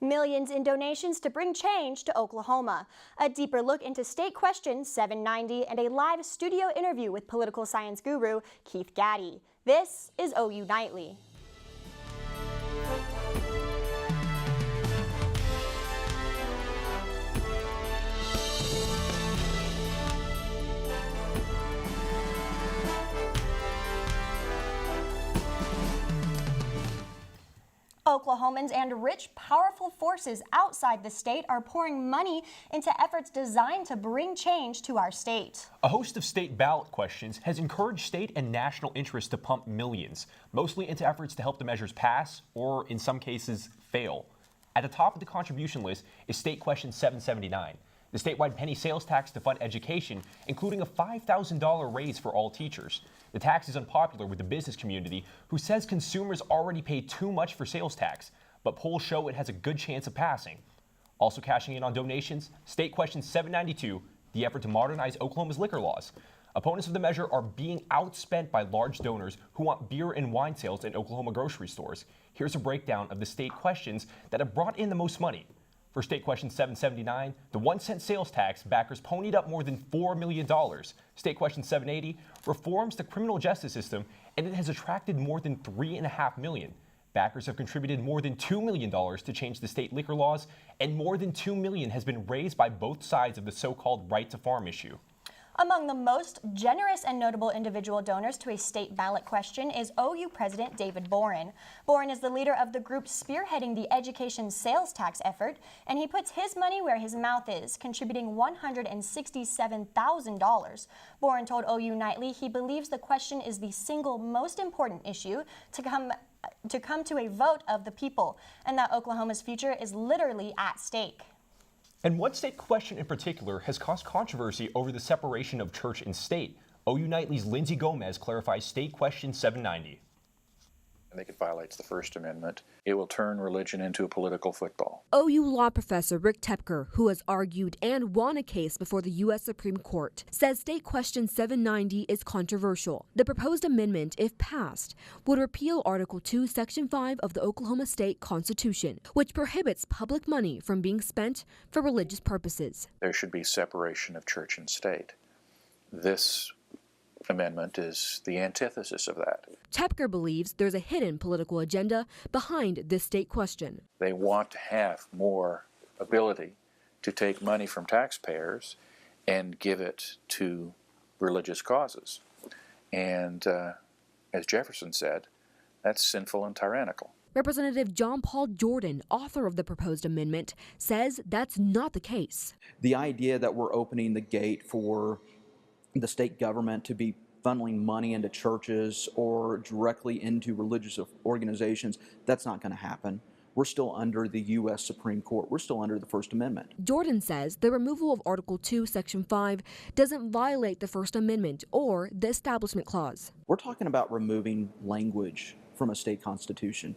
Millions in donations to bring change to Oklahoma. A deeper look into State Question 790 and a live studio interview with political science guru Keith Gaddy. This is OU Nightly. Oklahomans and rich, powerful forces outside the state are pouring money into efforts designed to bring change to our state. A host of state ballot questions has encouraged state and national interests to pump millions, mostly into efforts to help the measures pass or, in some cases, fail. At the top of the contribution list is State Question 779, the statewide penny sales tax to fund education, including a $5,000 raise for all teachers. The tax is unpopular with the business community, who says consumers already pay too much for sales tax, but polls show it has a good chance of passing. Also cashing in on donations, State Question 792, the effort to modernize Oklahoma's liquor laws. Opponents of the measure are being outspent by large donors who want beer and wine sales in Oklahoma grocery stores. Here's a breakdown of the state questions that have brought in the most money. For State Question 779, the 1-cent sales tax backers ponied up more than $4 million. State Question 780 reforms the criminal justice system, and it has attracted more than $3.5 million. Backers have contributed more than $2 million to change the state liquor laws, and more than $2 million has been raised by both sides of the so-called right to farm issue. Among the most generous and notable individual donors to a state ballot question is OU President David Boren. Boren is the leader of the group spearheading the education sales tax effort, and he puts his money where his mouth is, contributing $167,000. Boren told OU Nightly he believes the question is the single most important issue to come to a vote of the people, and that Oklahoma's future is literally at stake. And one state question in particular has caused controversy over the separation of church and state. OU Nightly's Lindsay Gomez clarifies State Question 790. I think it violates the First Amendment. It will turn religion into a political football. OU law professor Rick Tepker, who has argued and won a case before the U.S. Supreme Court, says State Question 790 is controversial. The proposed amendment, if passed, would repeal Article 2, Section 5 of the Oklahoma State Constitution, which prohibits public money from being spent for religious purposes. There should be separation of church and state. This amendment is the antithesis of that. Tepker believes there's a hidden political agenda behind this state question. They want to have more ability to take money from taxpayers and give it to religious causes. And as Jefferson said, that's sinful and tyrannical. Representative John Paul Jordan, author of the proposed amendment, says that's not the case. The idea that we're opening the gate for the state government to be funneling money into churches or directly into religious organizations, that's not going to happen. We're still under the U.S. Supreme Court. We're still under the First Amendment. Jordan says the removal of Article 2, Section 5 doesn't violate the First Amendment or the Establishment Clause. We're talking about removing language from a state constitution.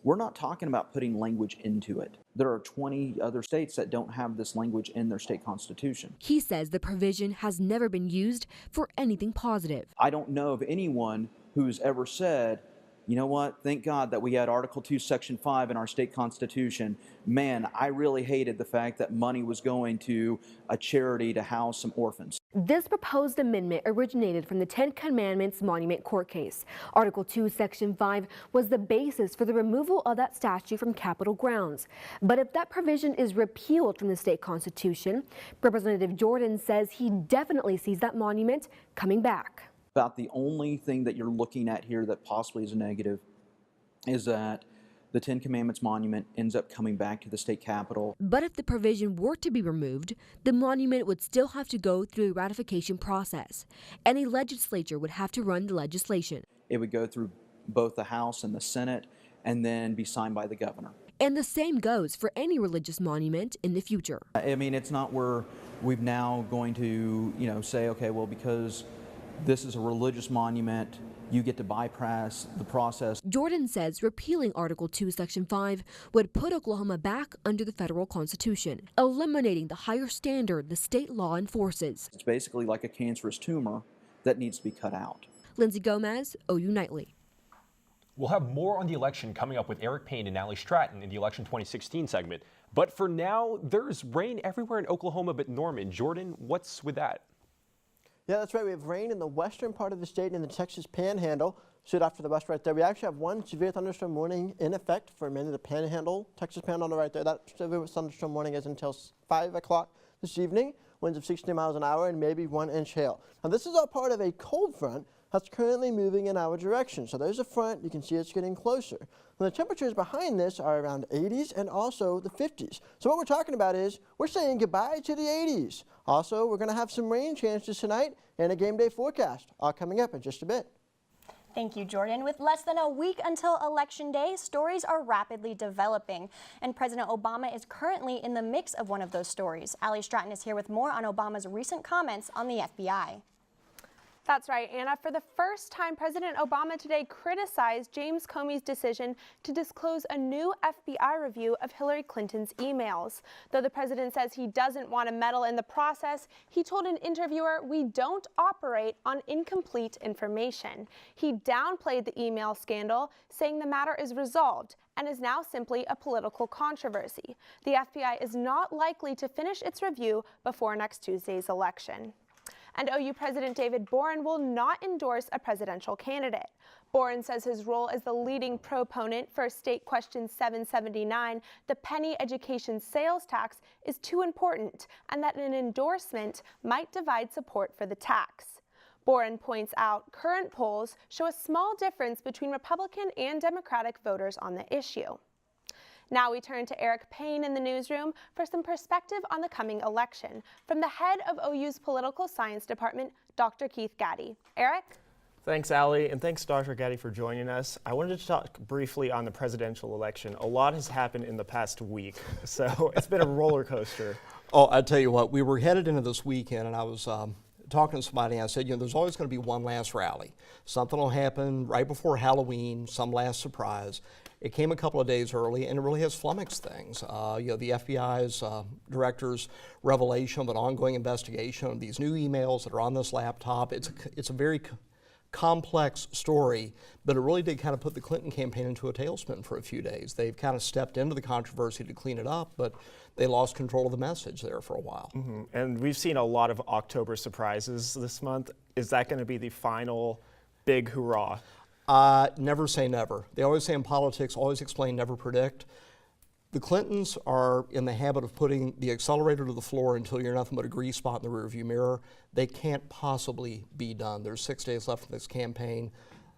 We're not talking about putting language into it. There are 20 other states that don't have this language in their state constitution. He says the provision has never been used for anything positive. I don't know of anyone who's ever said, you know what, thank God that we had Article 2, Section 5 in our state constitution. Man, I really hated the fact that money was going to a charity to house some orphans. This proposed amendment originated from the Ten Commandments Monument Court case. Article 2, Section 5 was the basis for the removal of that statue from Capitol grounds. But if that provision is repealed from the state constitution, Representative Jordan says he definitely sees that monument coming back. About the only thing that you're looking at here that possibly is a negative is that the Ten Commandments monument ends up coming back to the state capitol. But if the provision were to be removed, the monument would still have to go through a ratification process, and a legislature would have to run the legislation. It would go through both the House and the Senate and then be signed by the governor. And the same goes for any religious monument in the future. I mean, it's not where we've now going to, say, okay, well, because this is a religious monument, you get to bypass the process. Jordan says repealing Article 2, Section 5 would put Oklahoma back under the federal constitution, eliminating the higher standard the state law enforces. It's basically like a cancerous tumor that needs to be cut out. Lindsay Gomez, OU Nightly. We'll have more on the election coming up with Erick, Payne, and Stratton in the Election 2016 segment. But for now, there's rain everywhere in Oklahoma but Norman. Jordan, what's with that? Yeah, that's right. We have rain in the western part of the state and in the Texas Panhandle. Straight off to the west right there. We actually have one severe thunderstorm warning in effect for many of the Panhandle, Texas Panhandle right there. That severe thunderstorm warning is until 5 o'clock this evening. Winds of 60 miles an hour and maybe 1 inch hail. Now this is all part of a cold front that's currently moving in our direction. So there's a front, you can see it's getting closer. And the temperatures behind this are around 80s and also the 50s. So what we're talking about is we're saying goodbye to the 80s. Also, we're going to have some rain chances tonight and a game day forecast all coming up in just a bit. Thank you, Jordan. With less than a week until Election Day, stories are rapidly developing, and President Obama is currently in the mix of one of those stories. Stratton is here with more on Obama's recent comments on the FBI. That's right, Anna. For the first time, President Obama today criticized James Comey's decision to disclose a new FBI review of Hillary Clinton's emails. Though the president says he doesn't want to meddle in the process, he told an interviewer, "We don't operate on incomplete information." He downplayed the email scandal, saying the matter is resolved and is now simply a political controversy. The FBI is not likely to finish its review before next Tuesday's election. And OU President David Boren will not endorse a presidential candidate. Boren says his role as the leading proponent for State Question 779, the penny education sales tax, is too important, and that an endorsement might divide support for the tax. Boren points out current polls show a small difference between Republican and Democratic voters on the issue. Now we turn to Erick Payne in the newsroom for some perspective on the coming election from the head of OU's Political Science Department, Dr. Keith Gaddy. Erick? Thanks, Allie, and thanks, Dr. Gaddy, for joining us. I wanted to talk briefly on the presidential election. A lot has happened in the past week, so it's been a roller coaster. Oh, I tell you what, we were headed into this weekend, and I was talking to somebody, and I said, there's always going to be one last rally. Something will happen right before Halloween, some last surprise. It came a couple of days early, and it really has flummoxed things. The FBI's director's revelation of an ongoing investigation of these new emails that are on this laptop. It's a very complex story, but it really did kind of put the Clinton campaign into a tailspin for a few days. They've kind of stepped into the controversy to clean it up, but they lost control of the message there for a while. Mm-hmm. And we've seen a lot of October surprises this month. Is that going to be the final big hurrah? Never say never. They always say in politics, always explain, never predict. The Clintons are in the habit of putting the accelerator to the floor until you're nothing but a grease spot in the rearview mirror. They can't possibly be done. There's 6 days left in this campaign.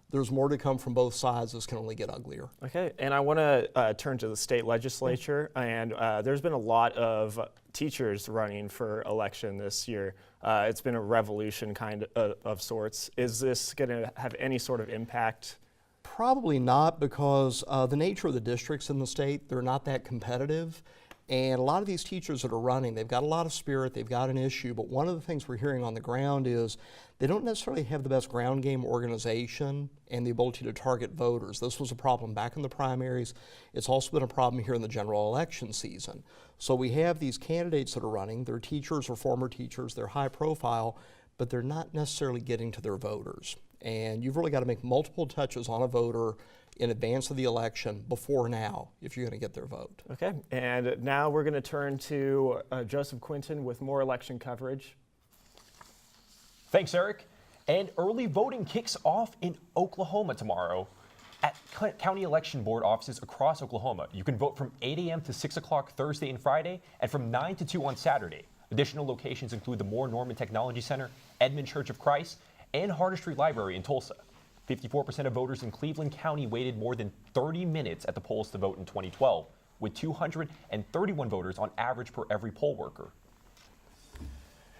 There's more to come from both sides. This can only get uglier. Okay, and I want to turn to the state legislature, and there's been a lot of teachers running for election this year. It's been a revolution kind of sorts. Is this going to have any sort of impact? Probably not, because the nature of the districts in the state, they're not that competitive. And a lot of these teachers that are running, they've got a lot of spirit, they've got an issue, but one of the things we're hearing on the ground is they don't necessarily have the best ground game organization and the ability to target voters. This was a problem back in the primaries. It's also been a problem here in the general election season. So we have these candidates that are running, they're teachers or former teachers, they're high profile, but they're not necessarily getting to their voters. And you've really got to make multiple touches on a voter in advance of the election before now if you're going to get their vote. Okay, and now we're going to turn to Joseph Quinton with more election coverage. Thanks, Erick. And early voting kicks off in Oklahoma tomorrow at County Election Board offices across Oklahoma. You can vote from 8 a.m. to 6 o'clock Thursday and Friday, and from 9 to 2 on Saturday. Additional locations include the Moore Norman Technology Center, Edmond Church of Christ, and Harder Street Library in Tulsa. 54% of voters in Cleveland County waited more than 30 minutes at the polls to vote in 2012, with 231 voters on average per every poll worker.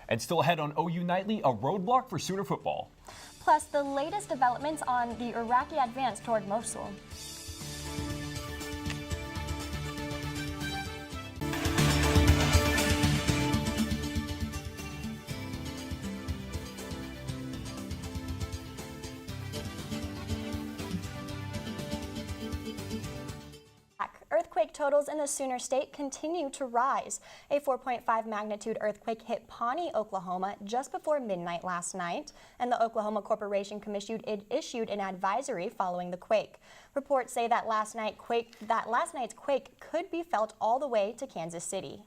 And still ahead on OU Nightly, a roadblock for Sooner football. Plus, the latest developments on the Iraqi advance toward Mosul. Earthquake totals in the Sooner State continue to rise. A 4.5 magnitude earthquake hit Pawnee, Oklahoma just before midnight last night, and the Oklahoma Corporation Commission issued an advisory following the quake. Reports say that last night's quake could be felt all the way to Kansas City.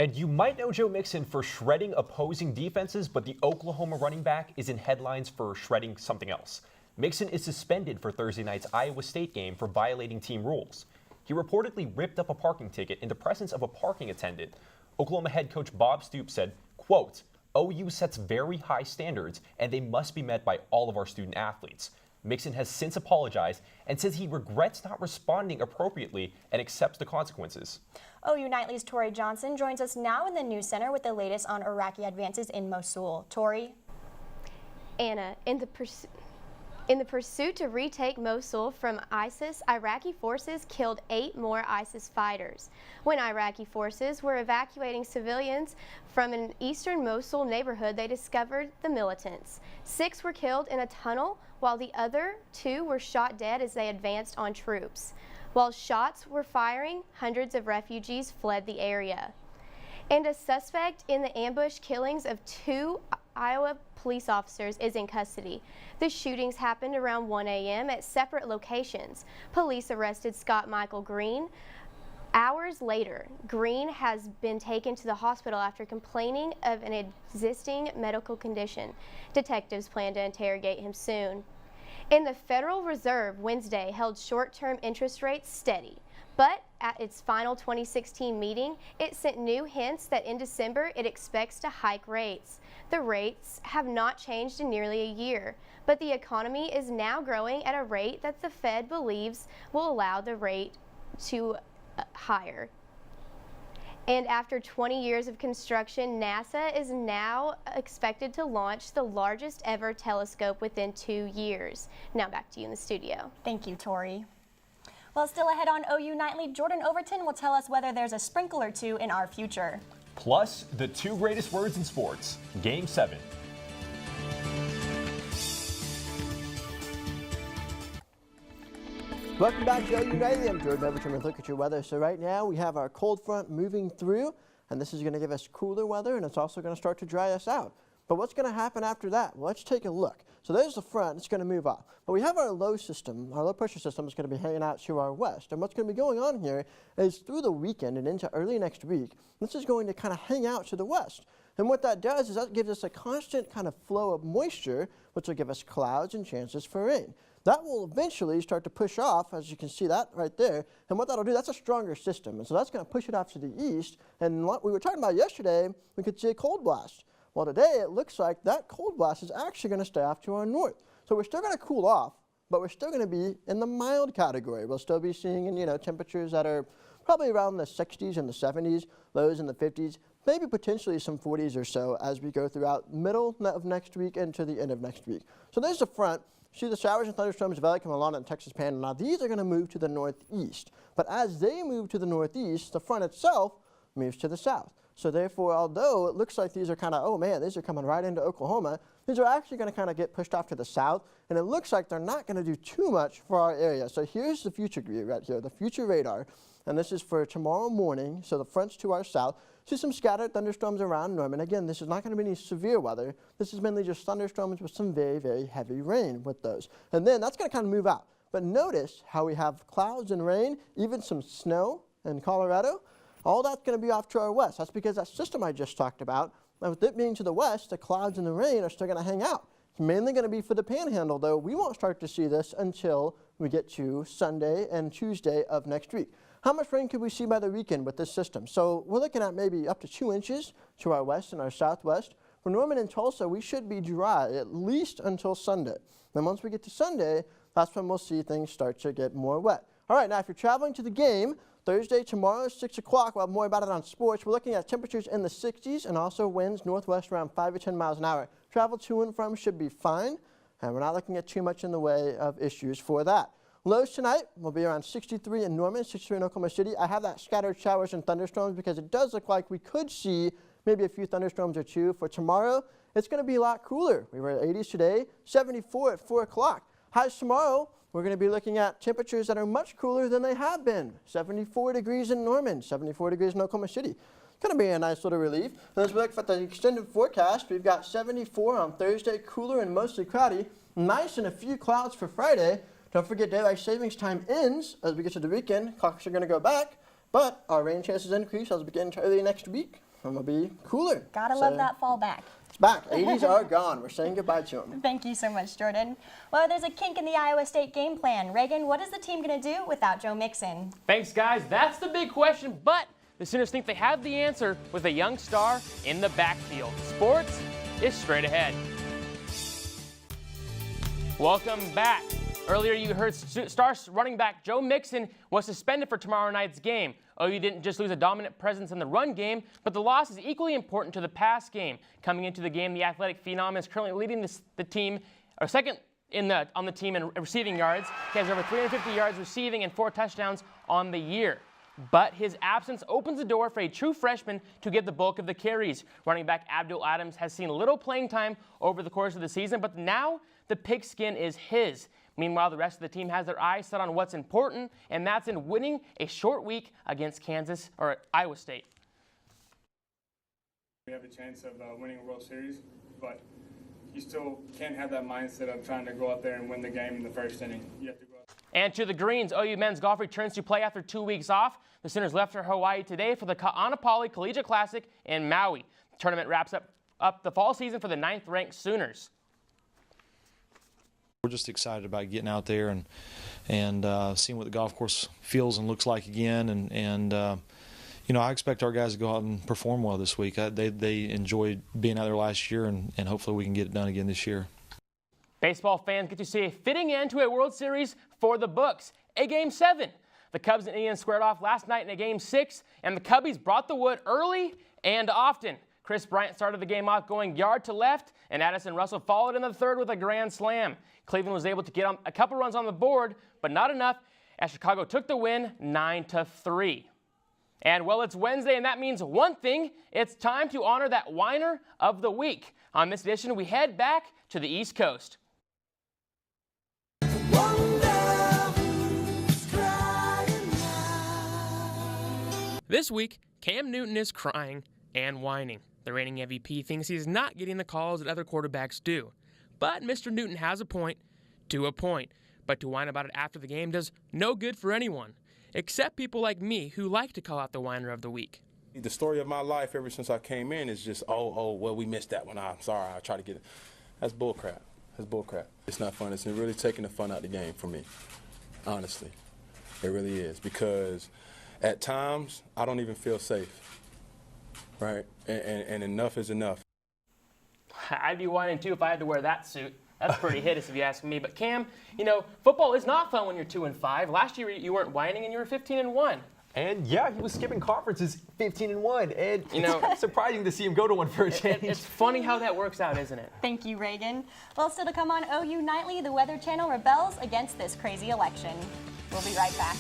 And you might know Joe Mixon for shredding opposing defenses, but the Oklahoma running back is in headlines for shredding something else. Mixon is suspended for Thursday night's Iowa State game for violating team rules. He reportedly ripped up a parking ticket in the presence of a parking attendant. Oklahoma head coach Bob Stoops said, quote, "OU sets very high standards and they must be met by all of our student athletes." Mixon has since apologized and says he regrets not responding appropriately and accepts the consequences. OU Nightly's Tori Johnson joins us now in the News Center with the latest on Iraqi advances in Mosul. Tori? Anna, in the pursuit to retake Mosul from ISIS, Iraqi forces killed 8 more ISIS fighters. When Iraqi forces were evacuating civilians from an eastern Mosul neighborhood, they discovered the militants. 6 were killed in a tunnel, while the other 2 were shot dead as they advanced on troops. While shots were firing, hundreds of refugees fled the area. And a suspect in the ambush killings of 2 Iowa police officers is in custody. The shootings happened around 1 a.m. at separate locations. Police arrested Scott Michael Green. Hours later, Green has been taken to the hospital after complaining of an existing medical condition. Detectives plan to interrogate him soon. And the Federal Reserve Wednesday held short-term interest rates steady. But at its final 2016 meeting, it sent new hints that in December it expects to hike rates. The rates have not changed in nearly a year, but the economy is now growing at a rate that the Fed believes will allow the rate to higher. And after 20 years of construction, NASA is now expected to launch the largest ever telescope within 2 years. Now back to you in the studio. Thank you, Tori. Well, still ahead on OU Nightly, Jordan Overton will tell us whether there's a sprinkle or two in our future. Plus, the 2 greatest words in sports. Game 7. Welcome back to OU Nightly. I'm Jordan Overton with a look at your weather. So right now we have our cold front moving through, and this is going to give us cooler weather, and it's also going to start to dry us out. But what's going to happen after that? Well, let's take a look. So there's the front. It's going to move off. But we have our low system. Our low pressure system is going to be hanging out to our west. And what's going to be going on here is through the weekend and into early next week, this is going to kind of hang out to the west. And what that does is that gives us a constant kind of flow of moisture, which will give us clouds and chances for rain. That will eventually start to push off, as you can see that right there. And what that'll do, that's a stronger system. And so that's going to push it off to the east. And what we were talking about yesterday, we could see a cold blast. Well, today it looks like that cold blast is actually going to stay off to our north. So we're still going to cool off, but we're still going to be in the mild category. We'll still be seeing, temperatures that are probably around the 60s and the 70s, lows in the 50s, maybe potentially some 40s or so as we go throughout middle of next week into the end of next week. So there's the front. See the showers and thunderstorms develop coming along in the Texas Panhandle. Now these are going to move to the northeast, but as they move to the northeast, the front itself moves to the south. So therefore, although it looks like these are kind of, oh man, these are coming right into Oklahoma, these are actually going to kind of get pushed off to the south, and it looks like they're not going to do too much for our area. So here's the future view right here, the future radar, and this is for tomorrow morning, so the front's to our south. See some scattered thunderstorms around Norman. Again, this is not going to be any severe weather. This is mainly just thunderstorms with some very, very heavy rain with those. And then that's going to kind of move out. But notice how we have clouds and rain, even some snow in Colorado. All that's going to be off to our west. That's because that system I just talked about, with it being to the west, the clouds and the rain are still going to hang out. It's mainly going to be for the Panhandle, though. We won't start to see this until we get to Sunday and Tuesday of next week. How much rain could we see by the weekend with this system? So we're looking at maybe up to 2 inches to our west and our southwest. For Norman and Tulsa, we should be dry at least until Sunday. Then once we get to Sunday, that's when we'll see things start to get more wet. All right, now if you're traveling to the game, Thursday, tomorrow, 6 o'clock, we'll have more about it on sports. We're looking at temperatures in the 60s and also winds northwest around 5 to 10 miles an hour. Travel to and from should be fine, and we're not looking at too much in the way of issues for that. Lows tonight will be around 63 in Norman, 63 in Oklahoma City. I have that scattered showers and thunderstorms because it does look like we could see maybe a few thunderstorms or two. For tomorrow, it's going to be a lot cooler. We were at 80s today, 74 at 4 o'clock. Highs tomorrow we're going to be looking at temperatures that are much cooler than they have been. 74 degrees in Norman, 74 degrees in Oklahoma City. Going to be a nice little relief. And as we look at the extended forecast, we've got 74 on Thursday, cooler and mostly cloudy. Nice and a few clouds for Friday. Don't forget daylight savings time ends as we get to the weekend. Clocks are going to go back, but our rain chances increase as we get into early next week. And it'll be cooler. Gotta love that fall back. It's back. 80s are gone. We're saying goodbye to them. Thank you so much, Jordan. Well, there's a kink in the Iowa State game plan. Reagan, what is the team going to do without Joe Mixon? Thanks, guys. That's the big question, but the Sooners think they have the answer with a young star in the backfield. Sports is straight ahead. Welcome back. Earlier you heard star running back Joe Mixon was suspended for tomorrow night's game. OU didn't just lose a dominant presence in the run game, but the loss is equally important to the pass game. Coming into the game, the athletic phenom is currently leading the team, or second on the team in receiving yards. He has over 350 yards receiving and 4 touchdowns on the year. But his absence opens the door for a true freshman to get the bulk of the carries. Running back Abdul Adams has seen little playing time over the course of the season, but now the pigskin is his. Meanwhile, the rest of the team has their eyes set on what's important, and that's in winning a short week against Iowa State. We have a chance of winning a World Series, but you still can't have that mindset of trying to go out there and win the game in the first inning. You have to go out. And to the Greens, OU men's golf returns to play after 2 weeks off. The Sooners left for Hawaii today for the Ka'anapali Collegiate Classic in Maui. The tournament wraps up the fall season for the 9th-ranked Sooners. We're just excited about getting out there and seeing what the golf course feels and looks like again. And I expect our guys to go out and perform well this week. They enjoyed being out there last year, and hopefully we can get it done again this year. Baseball fans get to see a fitting end to a World Series for the books. A Game 7. The Cubs and Indians squared off last night in a Game 6, and the Cubbies brought the wood early and often. Chris Bryant started the game off going yard to left, and Addison Russell followed in the third with a grand slam. Cleveland was able to get a couple runs on the board, but not enough, as Chicago took the win 9-3. And well, it's Wednesday, and that means one thing. It's time to honor that whiner of the week. On this edition, we head back to the East Coast. This week, Cam Newton is crying and whining. The reigning MVP thinks he's not getting the calls that other quarterbacks do. But Mr. Newton has a point, to a point. But to whine about it after the game does no good for anyone, except people like me who like to call out the whiner of the week. The story of my life ever since I came in is just, well, we missed that one. I'm sorry, I'll try to get it. That's bullcrap. That's bullcrap. It's not fun. It's really taking the fun out of the game for me, honestly. It really is, because at times I don't even feel safe, right? And enough is enough. I'd be whining too if I had to wear that suit. That's pretty hideous if you ask me. But Cam, football is not fun when you're 2-5. Last year you weren't whining and you were 15-1. And yeah, he was skipping conferences 15-1. And it's kind of surprising to see him go to one for a change. It's funny how that works out, isn't it? Thank you, Reagan. Well, still to come on OU Nightly, the Weather Channel rebels against this crazy election. We'll be right back.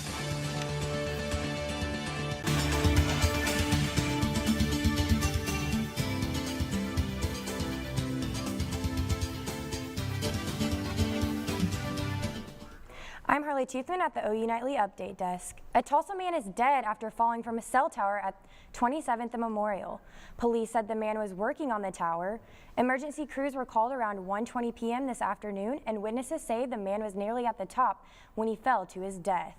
I'm Harlee Toothman at the OU Nightly Update Desk. A Tulsa man is dead after falling from a cell tower at 27th and Memorial. Police said the man was working on the tower. Emergency crews were called around 1:20 p.m. this afternoon, and witnesses say the man was nearly at the top when he fell to his death.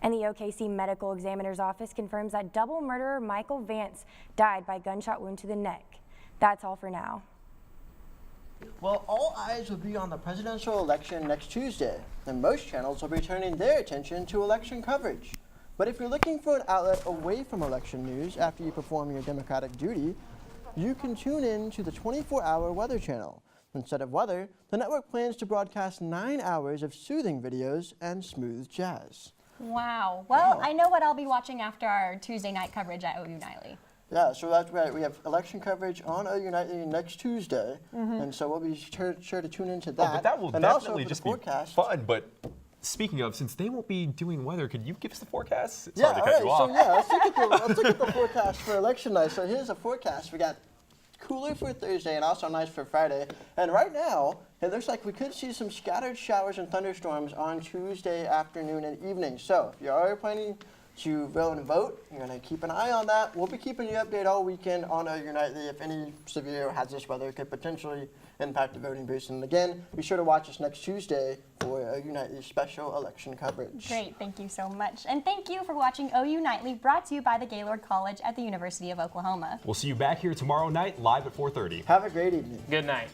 And the OKC Medical Examiner's Office confirms that double murderer Michael Vance died by gunshot wound to the neck. That's all for now. Well, all eyes will be on the presidential election next Tuesday, and most channels will be turning their attention to election coverage. But if you're looking for an outlet away from election news after you perform your Democratic duty, you can tune in to the 24-hour Weather Channel. Instead of weather, the network plans to broadcast 9 hours of soothing videos and smooth jazz. Wow. Well, I know what I'll be watching after our Tuesday night coverage at OU Nightly. Yeah, so that's right. We have election coverage on OU Nightly next Tuesday, and so we'll be sure to tune into that. Oh, but that will and definitely also just be fun. But speaking of, since they won't be doing weather, could you give us the forecast? Sorry to cut you off. So let's look at the forecast for election night. So here's the forecast. We got cooler for Thursday and also nice for Friday. And right now, it looks like we could see some scattered showers and thunderstorms on Tuesday afternoon and evening. So if you're already planning to go and vote, you're going to keep an eye on that. We'll be keeping you updated all weekend on OU Nightly if any severe hazardous weather could potentially impact the voting booth. And again, be sure to watch us next Tuesday for OU Nightly special election coverage. Great, thank you so much. And thank you for watching OU Nightly, brought to you by the Gaylord College at the University of Oklahoma. We'll see you back here tomorrow night, live at 4:30. Have a great evening. Good night.